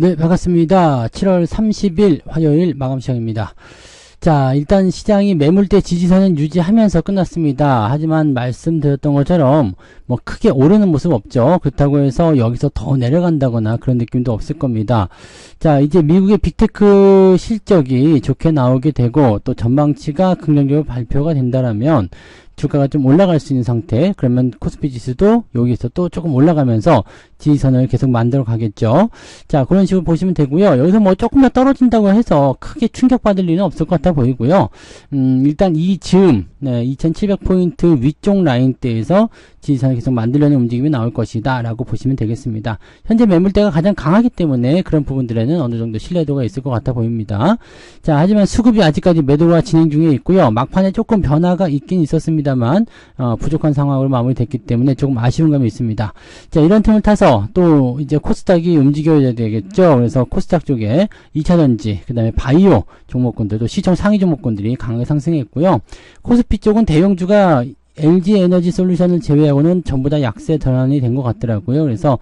네, 반갑습니다. 7월 30일 화요일 마감 시간입니다. 자, 일단 시장이 매물대 지지선은 유지하면서 끝났습니다. 하지만 말씀드렸던 것처럼 뭐 크게 오르는 모습 없죠. 그렇다고 해서 여기서 더 내려간다거나 그런 느낌도 없을 겁니다. 자, 이제 미국의 빅테크 실적이 좋게 나오게 되고 또 전망치가 긍정적으로 발표가 된다라면 주가가 좀 올라갈 수 있는 상태, 그러면 코스피 지수도 여기서 또 조금 올라가면서 지지선을 계속 만들어 가겠죠. 자, 그런 식으로 보시면 되고요. 여기서 뭐 조금 더 떨어진다고 해서 크게 충격받을 일은 없을 것 같아 보이고요. 일단 이 즈음, 2700포인트 위쪽 라인대에서 지지선을 계속 만들려는 움직임이 나올 것이다 라고 보시면 되겠습니다. 현재 매물대가 가장 강하기 때문에 그런 부분들에는 어느 정도 신뢰도가 있을 것 같아 보입니다. 자, 하지만 수급이 아직까지 매도가 진행 중에 있고요. 막판에 조금 변화가 있긴 있었습니다만 부족한 상황으로 마무리됐기 때문에 조금 아쉬운 감이 있습니다. 자, 이런 틈을 타서 또 이제 코스닥이 움직여야 되겠죠. 그래서 코스닥 쪽에 2차전지, 그 다음에 바이오 종목군들도 시총 상위 종목군들이 강하게 상승했고요. 코스피 쪽은 대형주가 LG에너지 솔루션을 제외하고는 전부 다 약세 전환이 된 것 같더라고요. 그래서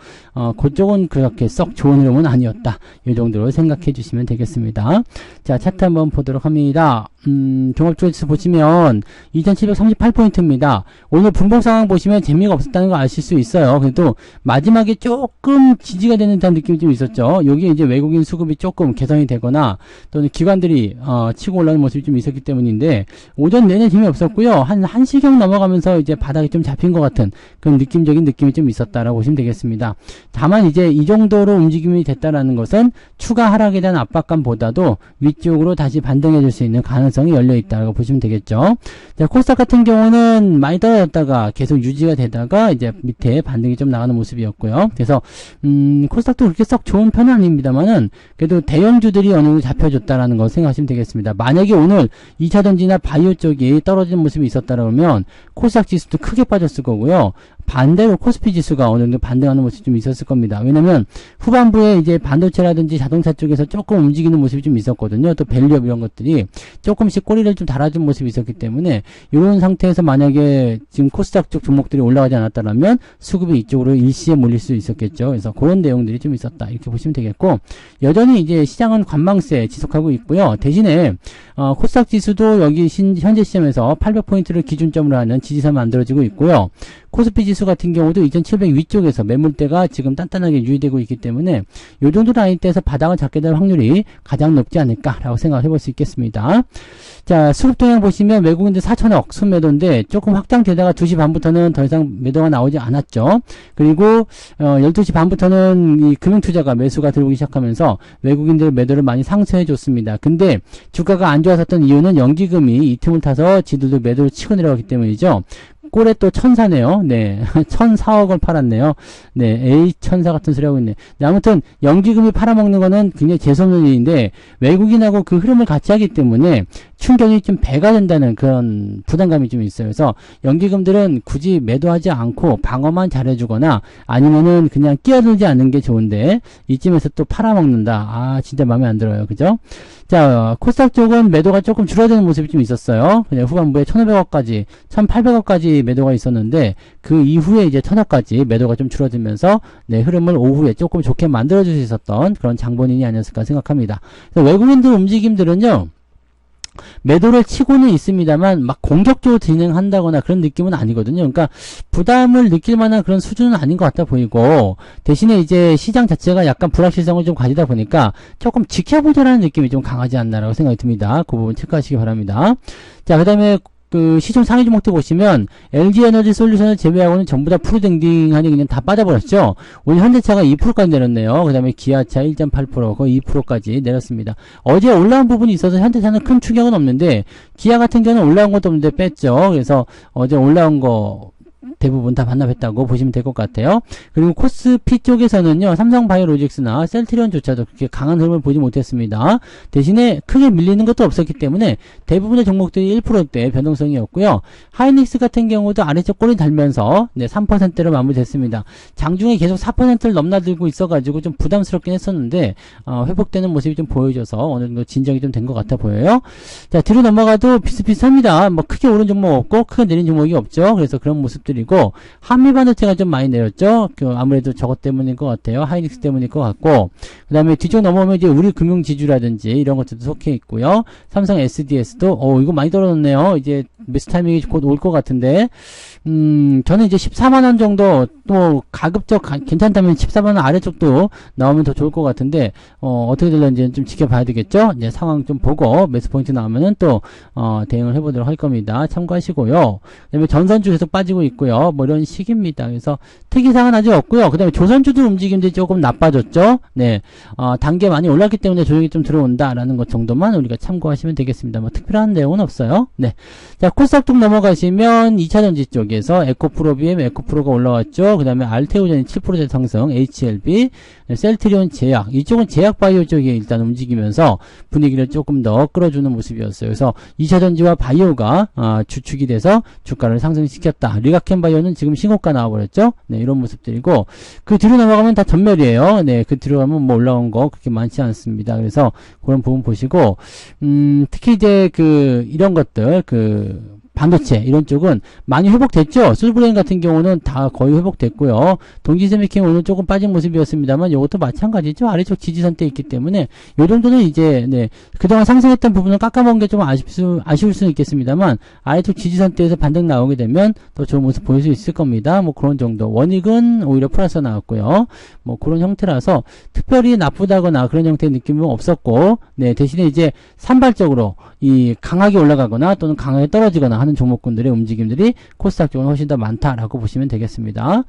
그쪽은 그렇게 썩 좋은 흐름은 아니었다. 이 정도로 생각해 주시면 되겠습니다. 자, 차트 한번 보도록 합니다. 종합주가지수 보시면 2738포인트입니다. 오늘 분봉 상황 보시면 재미가 없었다는 거 아실 수 있어요. 그래도 마지막에 조금 지지가 되는 듯한 느낌이 좀 있었죠. 여기 이제 외국인 수급이 조금 개선이 되거나 또는 기관들이 치고 올라오는 모습이 좀 있었기 때문인데 오전 내내 재미없었고요. 한 1시경 넘어가면서 이제 바닥이 좀 잡힌 것 같은 그런 느낌적인 느낌이 좀 있었다라고 보시면 되겠습니다. 다만 이제 이 정도로 움직임이 됐다라는 것은 추가 하락에 대한 압박감보다도 위쪽으로 다시 반등해 줄 수 있는 가능성이 열려 있다고 보시면 되겠죠. 자, 코스닥 같은 경우는 많이 떨어졌다가 계속 유지가 되다가 이제 밑에 반등이 좀 나가는 모습이었고요. 그래서 코스닥도 그렇게 썩 좋은 편은 아닙니다만은 그래도 대형주들이 어느 정도 잡혀줬다라는 거 생각하시면 되겠습니다. 만약에 오늘 2차전지나 바이오 쪽이 떨어지는 모습이 있었다면 코스닥 지수도 크게 빠졌을 거고요. 반대로 코스피 지수가 어느 정도 반등하는 모습이 좀 있었을 겁니다. 왜냐면 후반부에 이제 반도체라든지 자동차 쪽에서 조금 움직이는 모습이 좀 있었거든요. 또 밸류업 이런 것들이 조금씩 꼬리를 좀 달아준 모습이 있었기 때문에 이런 상태에서 만약에 지금 코스닥 쪽 종목들이 올라가지 않았다면 수급이 이쪽으로 일시에 몰릴 수 있었겠죠. 그래서 그런 내용들이 좀 있었다. 이렇게 보시면 되겠고 여전히 이제 시장은 관망세 지속하고 있고요. 대신에 코스닥 지수도 여기 현재 시점에서 800포인트를 기준점으로 하는 지지선 만들어지고 있고요. 코스피 지수 같은 경우도 2700 위쪽에서 매물대가 지금 단단하게 유지되고 있기 때문에 이 정도 라인대에서 바닥을 잡게 될 확률이 가장 높지 않을까라고 생각해 볼 수 있겠습니다. 자, 수급 동향 보시면 외국인들 4천억 순매도인데 조금 확장되다가 2시 반부터는 더 이상 매도가 나오지 않았죠. 그리고 12시 반부터는 이 금융투자가 매수가 들어오기 시작하면서 외국인들 매도를 많이 상쇄해 줬습니다. 근데 주가가 안 좋았었던 이유는 연기금이 이 틈을 타서 지들도 매도를 치고 내려가기 때문이죠. 꼴에 또 천사네요. 네. 1,004억을 팔았네요. 네. 에이, 천사 같은 소리 하고 있네. 네, 아무튼, 연기금이 팔아먹는 거는 굉장히 재수없는 일인데, 외국인하고 그 흐름을 같이 하기 때문에 충격이 좀 배가 된다는 그런 부담감이 좀 있어요. 그래서 연기금들은 굳이 매도하지 않고 방어만 잘해주거나 아니면은 그냥 끼어들지 않는 게 좋은데, 이쯤에서 또 팔아먹는다. 아, 진짜 마음에 안 들어요. 그죠? 자, 코스닥 쪽은 매도가 조금 줄어드는 모습이 좀 있었어요. 그냥 후반부에 1,500억까지, 1,800억까지 매도가 있었는데 그 이후에 이제 1,000억까지 매도가 좀 줄어들면서 네, 흐름을 오후에 조금 좋게 만들어줄 수 있었던 그런 장본인이 아니었을까 생각합니다. 그래서 외국인들 움직임들은요. 매도를 치고는 있습니다만 막 공격적으로 진행한다거나 그런 느낌은 아니거든요. 그러니까 부담을 느낄 만한 그런 수준은 아닌 것 같아 보이고 대신에 이제 시장 자체가 약간 불확실성을 좀 가지다 보니까 조금 지켜보자라는 느낌이 좀 강하지 않나라고 생각이 듭니다. 그 부분 체크하시기 바랍니다. 자, 그 다음에 그 시총 상위 종목들 보시면 LG에너지 솔루션을 제외하고는 전부 다 푸르댕댕하니 그냥 다 빠져버렸죠. 오늘 현대차가 2%까지 내렸네요. 그 다음에 기아차 1.8% 거의 2%까지 내렸습니다. 어제 올라온 부분이 있어서 현대차는 큰 충격은 없는데 기아 같은 경우는 올라온 것도 없는데 뺐죠. 그래서 어제 올라온 거 대부분 다 반납했다고 보시면 될 것 같아요. 그리고 코스피 쪽에서는요, 삼성바이오로직스나 셀트리온조차도 그렇게 강한 흐름을 보지 못했습니다. 대신에 크게 밀리는 것도 없었기 때문에 대부분의 종목들이 1%대 변동성이었고요. 하이닉스 같은 경우도 아래쪽 꼬리 달면서 네, 3%로 마무리됐습니다. 장중에 계속 4%를 넘나들고 있어가지고 좀 부담스럽긴 했었는데 회복되는 모습이 좀 보여줘서 어느 정도 진정이 좀 된 것 같아 보여요. 자, 뒤로 넘어가도 비슷비슷합니다. 뭐 크게 오른 종목 없고 크게 내린 종목이 없죠. 그래서 그런 모습들이고 모습이고, 한미 반도체가 좀 많이 내렸죠. 아무래도 저것 때문인 것 같아요. 하이닉스 때문일 것 같고, 그 다음에 뒤쪽 넘어오면 이제 우리 금융지주라든지 이런 것들도 속해 있고요. 삼성 SDS도, 이거 많이 떨어졌네요. 이제 매수 타이밍이 곧 올 것 같은데, 저는 이제 14만원 정도, 또 가급적 괜찮다면 14만원 아래쪽도 나오면 더 좋을 것 같은데, 어떻게 될런지는 좀 지켜봐야 되겠죠? 이제 상황 좀 보고, 매수 포인트 나오면은 또, 대응을 해보도록 할 겁니다. 참고하시고요. 그 다음에 전선주 계속 빠지고 있고요. 뭐 이런 식입니다. 그래서 특이사항은 아직 없고요. 그 다음에 조선주도 움직임들이 조금 나빠졌죠? 네. 단계 많이 올랐기 때문에 조정이 좀 들어온다라는 것 정도만 우리가 참고하시면 되겠습니다. 뭐 특별한 내용은 없어요. 네. 자, 코스닥 넘어가시면 2차전지 쪽에서 에코프로비엠, 에코프로가 올라왔죠. 그 다음에 알테오전이 7% 상승, HLB, 셀트리온 제약, 이쪽은 제약바이오 쪽에 일단 움직이면서 분위기를 조금 더 끌어주는 모습이었어요. 그래서 2차전지와 바이오가 주축이 돼서 주가를 상승시켰다. 리가켄바이오는 지금 신고가 나와버렸죠. 네, 이런 모습들이고, 그 뒤로 넘어가면 다 전멸이에요. 네, 그 뒤로 가면 뭐 올라온 거 그렇게 많지 않습니다. 그래서 그런 부분 보시고, 특히 이제 이런 것들, 반도체 이런 쪽은 많이 회복됐죠. 솔브레인 같은 경우는 다 거의 회복됐고요. 동기세미킹 오늘 조금 빠진 모습이었습니다만 이것도 마찬가지죠. 아래쪽 지지선대 있기 때문에 요 정도는 이제 그동안 상승했던 부분을 깎아먹은 게 좀 아쉬울 수는 있겠습니다만 아래쪽 지지선대에서 반등 나오게 되면 더 좋은 모습 보일 수 있을 겁니다. 뭐 그런 정도. 원익은 오히려 플러스 나왔고요. 뭐 그런 형태라서 특별히 나쁘다거나 그런 형태의 느낌은 없었고, 네, 대신에 이제 산발적으로 강하게 올라가거나 또는 강하게 떨어지거나 하는 종목군들의 움직임들이 코스닥 쪽은 훨씬 더 많다라고 보시면 되겠습니다.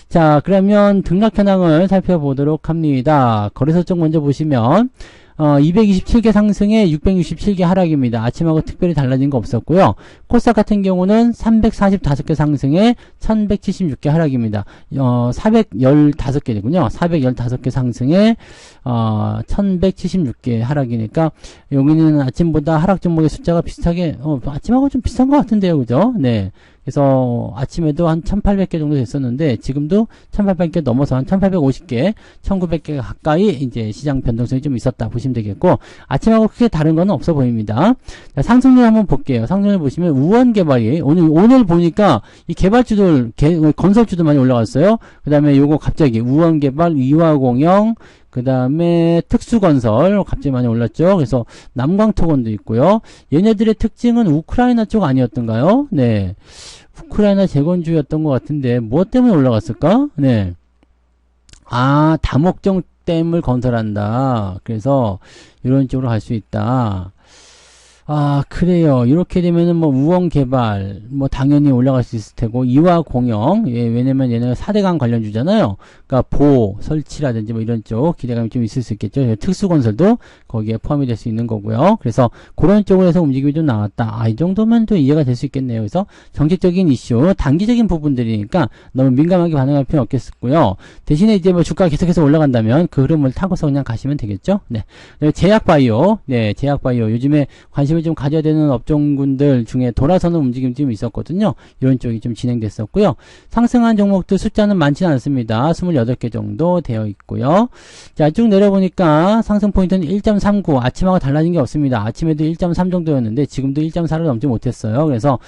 자, 그러면 등락 현황을 살펴보도록 합니다. 거래소 쪽 먼저 보시면 227개 상승에 667개 하락입니다. 아침하고 특별히 달라진 거 없었고요. 코스닥 같은 경우는 345개 상승에 1176개 하락입니다. 415개군요. 415개 상승에 1176개 하락이니까 여기는 아침보다 하락 종목의 숫자가 비슷하게 아침하고 좀 비슷한 것 같은데요. 그죠? 네. 그래서 아침에도 한 1800개 정도 됐었는데 지금도 1800개 넘어서 한 1850개, 1900개 가까이 이제 시장 변동성이 좀 있었다 보시면 되겠고, 아침하고 크게 다른 건 없어 보입니다. 자, 상승률 한번 볼게요. 상승률 보시면 우원개발이 오늘 보니까 이 개발주들 건설주도 많이 올라갔어요. 그 다음에 요거 갑자기 우원개발, 이화공영, 그 다음에 특수건설 갑자기 많이 올랐죠. 그래서 남광토건도 있고요. 얘네들의 특징은 우크라이나 쪽 아니었던가요? 네, 우크라이나 재건주였던 것 같은데 무엇 때문에 올라갔을까? 네, 다목적 댐을 건설한다. 그래서 이런 쪽으로 갈 수 있다. 그래요. 이렇게 되면은 뭐 우원개발 뭐 당연히 올라갈 수 있을 테고, 이화공영, 왜냐면 얘네가 4대강 관련주잖아요. 그러니까 설치라든지 뭐 이런 쪽 기대감이 좀 있을 수 있겠죠. 특수건설도 거기에 포함이 될 수 있는 거고요. 그래서 그런 쪽으로 해서 움직임이 좀 나왔다. 이 정도면 또 이해가 될 수 있겠네요. 그래서 정책적인 이슈, 단기적인 부분들이니까 너무 민감하게 반응할 필요는 없겠고요. 대신에 이제 뭐 주가가 계속해서 올라간다면 그 흐름을 타고서 그냥 가시면 되겠죠. 네. 제약바이오, 제약바이오 요즘에 관심을 좀 가져야 되는 업종군들 중에 돌아서는 움직임이 좀 있었거든요. 이런 쪽이 좀 진행됐었고요. 상승한 종목들 숫자는 많지는 않습니다. 28개 정도 되어 있고요. 자, 쭉 내려보니까 상승 포인트는 1.39, 아침하고 달라진 게 없습니다. 아침에도 1.3 정도였는데 지금도 1.4를 넘지 못했어요. 그래서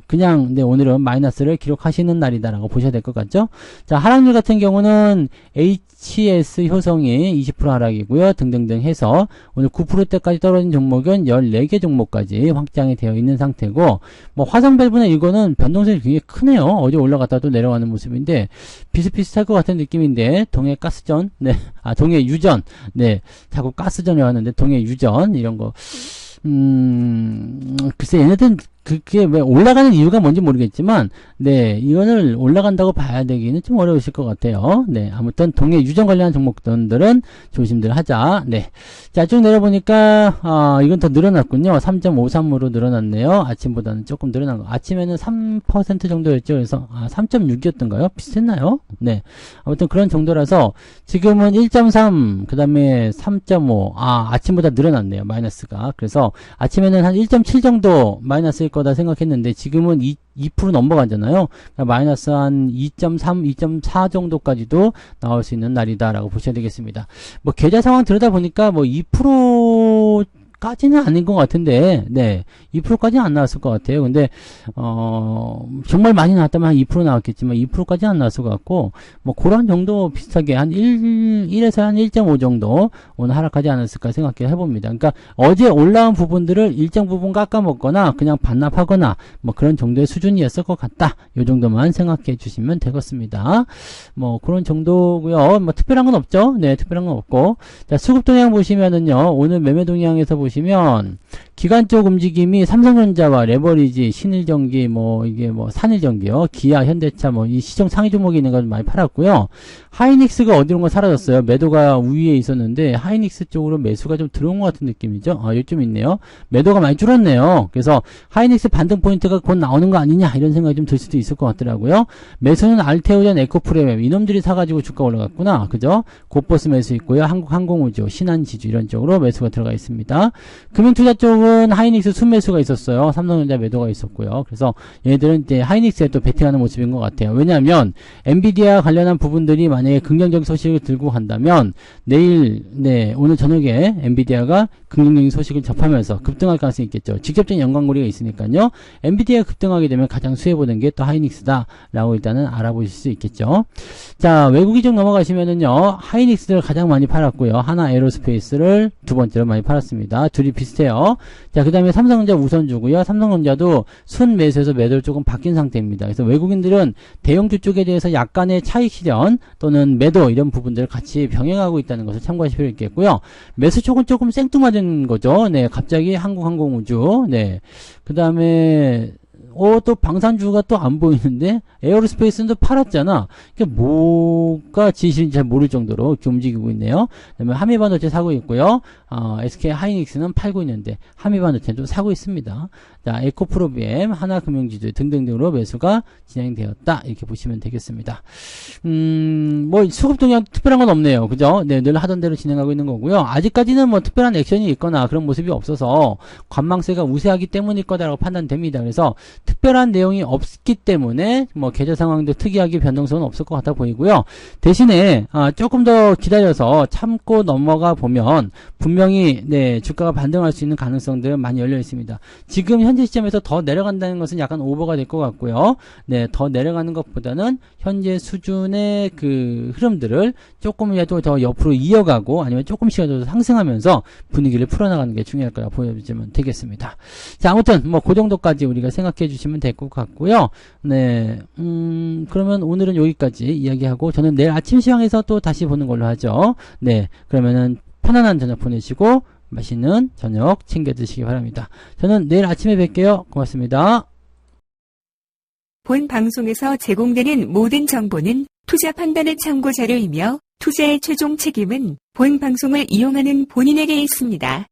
그냥 오늘은 마이너스를 기록하시는 날이다라고 보셔야 될 것 같죠. 자, 하락률 같은 경우는 HS 효성이 20% 하락이고요. 등등등 해서 오늘 9%대까지 떨어진 종목은 14개 종목까지 확장이 되어 있는 상태고, 뭐 화성밸브나 이거는 변동성이 굉장히 크네요. 어제 올라갔다도 내려가는 모습인데 비슷비슷할 것 같은 느낌인데, 동해가스전, 동해유전, 자꾸 가스전이 왔는데 동해유전 이런 거, 글쎄 얘네들은 그게 왜 올라가는 이유가 뭔지 모르겠지만, 이거를 올라간다고 봐야 되기는 좀 어려우실 것 같아요. 아무튼 동해 유전 관련한 종목들은 조심들 하자. 자, 쭉 내려보니까 이건 더 늘어났군요. 3.53으로 늘어났네요. 아침보다는 조금 늘어난 거. 아침에는 3% 정도였죠. 그래서 3.6이었던가요? 비슷했나요? 아무튼 그런 정도라서 지금은 1.3, 그 다음에 3.5. 아침보다 늘어났네요. 마이너스가. 그래서 아침에는 한 1.7 정도 마이너스일 거다 생각했는데 지금은 2% 넘어가잖아요. 그러니까 마이너스 한 2.3, 2.4 정도까지도 나올 수 있는 날이다라고 보셔야 되겠습니다. 뭐 계좌 상황 들여다보니까 뭐 2% 2%까지는 아닌 것 같은데, 네, 2%까지는 안 나왔을 것 같아요. 근데, 정말 많이 나왔다면 한 2% 나왔겠지만, 2%까지는 안 나왔을 것 같고, 뭐, 그런 정도 비슷하게 한 1에서 한 1.5 정도 오늘 하락하지 않았을까 생각해 해봅니다. 그러니까, 어제 올라온 부분들을 일정 부분 깎아먹거나, 그냥 반납하거나, 뭐, 그런 정도의 수준이었을 것 같다. 요 정도만 생각해 주시면 되겠습니다. 뭐, 그런 정도고요. 뭐, 특별한 건 없죠? 네, 특별한 건 없고. 자, 수급 동향 보시면은요, 오늘 매매 동향에서 보시면, 기관적 움직임이 삼성전자와 레버리지, 신일전기, 뭐, 이게 뭐, 산일전기요. 기아, 현대차, 뭐, 이 시총 상위 종목이 있는 걸 많이 팔았고요. 하이닉스가 어디론가 사라졌어요. 매도가 우위에 있었는데, 하이닉스 쪽으로 매수가 좀 들어온 것 같은 느낌이죠. 요즘 있네요. 매도가 많이 줄었네요. 그래서, 하이닉스 반등 포인트가 곧 나오는 거 아니냐, 이런 생각이 좀 들 수도 있을 것 같더라고요. 매수는 알테오젠, 에코프레임, 이놈들이 사가지고 주가 올라갔구나. 그죠? 고버스 매수 있고요. 한국항공우주, 신한지주, 이런 쪽으로 매수가 들어가 있습니다. 금융투자 쪽은 하이닉스 순매수가 있었어요. 삼성전자 매도가 있었고요. 그래서 얘들은 이제 하이닉스에 또 베팅하는 모습인 것 같아요. 왜냐하면 엔비디아 관련한 부분들이 만약에 긍정적인 소식을 들고 간다면 내일, 네, 오늘 저녁에 엔비디아가 긍정적인 소식을 접하면서 급등할 가능성이 있겠죠. 직접적인 연관고리가 있으니까요. 엔비디아가 급등하게 되면 가장 수혜보는 게 또 하이닉스다라고 일단은 알아보실 수 있겠죠. 자, 외국이 좀 넘어가시면은요, 하이닉스를 가장 많이 팔았고요. 하나 에어로스페이스를 두 번째로 많이 팔았습니다. 둘이 비슷해요. 자, 그 다음에 삼성전자 우선주고요. 삼성전자도 순매수에서 매도를 조금 바뀐 상태입니다. 그래서 외국인들은 대형주 쪽에 대해서 약간의 차익 실현 또는 매도 이런 부분들을 같이 병행하고 있다는 것을 참고하실 필요 있겠고요. 매수 쪽은 조금 생뚱맞은 거죠. 네, 갑자기 한국항공우주, 네, 그 다음에 또 방산주가 또 안 보이는데 에어로스페이스는 또 팔았잖아. 그러니까 뭐가 진실인지 잘 모를 정도로 이렇게 움직이고 있네요. 그다음에 한미반도체 사고 있고요. SK 하이닉스는 팔고 있는데 한미반도체는 좀 사고 있습니다. 자, 에코프로비엠, 하나금융지주 등등등으로 매수가 진행되었다. 이렇게 보시면 되겠습니다. 뭐 수급 동향 특별한 건 없네요. 그죠? 네, 늘 하던 대로 진행하고 있는 거고요. 아직까지는 뭐 특별한 액션이 있거나 그런 모습이 없어서 관망세가 우세하기 때문일 거다라고 판단됩니다. 그래서 특별한 내용이 없기 때문에 뭐 계좌 상황도 특이하게 변동성은 없을 것 같아 보이고요. 대신에 조금 더 기다려서 참고 넘어가 보면 분명히 네, 주가가 반등할 수 있는 가능성들은 많이 열려 있습니다. 지금 현재 시점에서 더 내려간다는 것은 약간 오버가 될 것 같고요. 네, 더 내려가는 것보다는 현재 수준의 그 흐름들을 조금이라도 더 옆으로 이어가고 아니면 조금씩이라도 상승하면서 분위기를 풀어나가는 게 중요할 거라 보여주면 되겠습니다. 자, 아무튼 뭐 그 정도까지 우리가 생각해 주시면 될 것 같고요. 네, 그러면 오늘은 여기까지 이야기하고 저는 내일 아침 시황에서 또 다시 보는 걸로 하죠. 네, 그러면은 편안한 저녁 보내시고 맛있는 저녁 챙겨 드시기 바랍니다. 저는 내일 아침에 뵐게요. 고맙습니다. 본 방송에서 제공되는 모든 정보는 투자 판단의 참고 자료이며 투자의 최종 책임은 본 방송을 이용하는 본인에게 있습니다.